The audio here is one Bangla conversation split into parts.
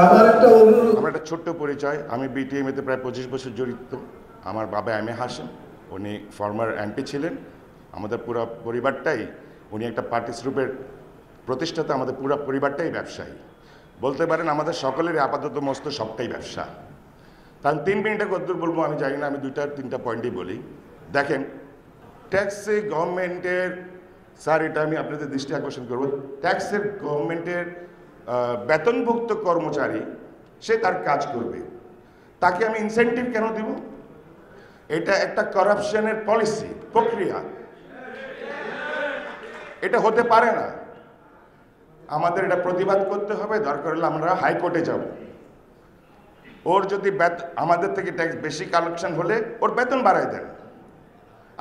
আমার একটা ছোট্ট পরিচয়, আমি বিটিএমএতে প্রায় 25 বছর জড়িত। আমার বাবা এম এ হাশেম, উনি ফর্মার এমপি ছিলেন। আমাদের পুরো পরিবারটাই, উনি একটা পার্টি গ্রুপের প্রতিষ্ঠাতা, আমাদের পুরো পরিবারটাই ব্যবসায়ী বলতে পারেন। আমাদের সকলেরই আপাতত মস্ত সবটাই ব্যবসা। কারণ 3 মিনিটে কতদূর বলবো আমি জানি না, আমি 2-3টা পয়েন্টই বলি। দেখেন, ট্যাক্সে গভর্নমেন্টের, স্যার এটা আমি আপনাদের দৃষ্টি আকর্ষণ করব, ট্যাক্সের গভর্নমেন্টের বেতনভুক্ত কর্মচারী, সে তার কাজ করবে, তাকে আমি ইনসেন্টিভ কেন দিব? এটা একটা করাপশনের পলিসি, প্রক্রিয়া, এটা হতে পারে না। আমাদের এটা প্রতিবাদ করতে হবে, দরকার হলে আমরা হাইকোর্টে যাব। ওর যদি আমাদের থেকে ট্যাক্স বেশি কালেকশন হলে ওর বেতন বাড়াই দেন।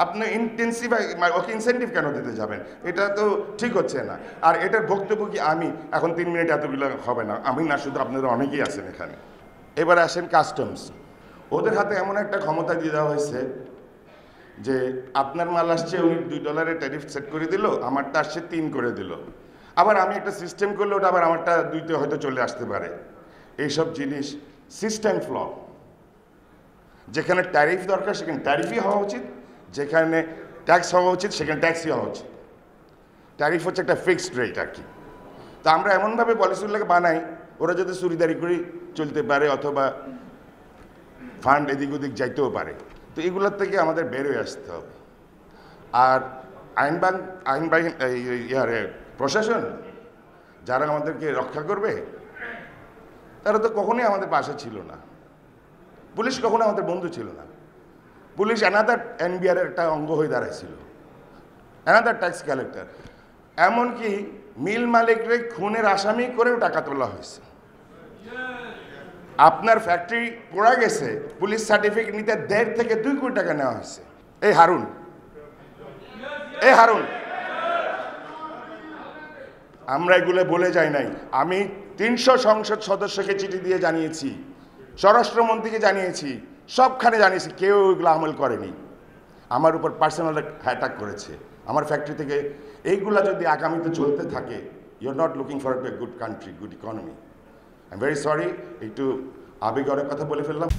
আপনি ওকে ইনসেন্টিভ কেন দিতে যাবেন? এটা তো ঠিক হচ্ছে না। আর এটার বক্তব্য কি আমি এখন 3 মিনিট এতগুলো হবে না, আমি না, শুধু আপনারা অনেকেই আছেন এখানে। এবার আসেন কাস্টমস। ওদের হাতে এমন একটা ক্ষমতা দিয়ে দেওয়া হয়েছে যে আপনার মাল আসছে, উনি $2 ট্যারিফ সেট করে দিল, আমারটা আসছে 3 করে দিল। আবার আমি একটা সিস্টেম করলে ওটা আবার আমারটা 2তে হয়তো চলে আসতে পারে। এইসব জিনিস সিস্টেম ফ্ল। যেখানে ট্যারিফ দরকার সেখানে ট্যারিফই হওয়া উচিত, যেখানে ট্যাক্স হওয়া উচিত সেখানে ট্যাক্সই হওয়া উচিত। ট্যারিফ হচ্ছে একটা ফিক্সড রেট আর কি। তো আমরা এমনভাবে পলিসিগুলোকে বানাই ওরা যাতে চুরিদারি করে চলতে পারে, অথবা ফান্ড এদিক ওদিক যাইতেও পারে। তো এগুলোর থেকে আমাদের বেরোয় আসতে হবে। আর প্রশাসন যারা আমাদেরকে রক্ষা করবে, তারা তো কখনোই আমাদের পাশে ছিল না। পুলিশ কখনো আমাদের বন্ধু ছিল না। পুলিশ অ্যানাদার এনবিআর একটা অঙ্গ হয়ে দাঁড়াইছিল, অ্যানাদার ট্যাক্স কালেক্টর। এমনকি মিল মালিকরে খুনের আসামি করেও টাকা তোলা হয়েছে। আপনার ফ্যাক্টরি পোড়া গেছে, পুলিশ সার্টিফিকেট নিতে 1.5 থেকে 2 কোটি টাকা নেওয়া হয়েছে। এই হারুন, আমরা এগুলো বলে যাই নাই। আমি 300 সংসদ সদস্যকে চিঠি দিয়ে জানিয়েছি, স্বরাষ্ট্রমন্ত্রীকে জানিয়েছি, সবখানে জানিয়েছি, কেউ এগুলো আমল করেনি। আমার উপর পার্সোনাল অ্যাটাক করেছে আমার ফ্যাক্টরি থেকে। এইগুলা যদি আগামীতে চলতে থাকে, you are not looking for a good country, good economy. I am very sorry, একটু আবেগে অনেক কথা বলে ফেললাম।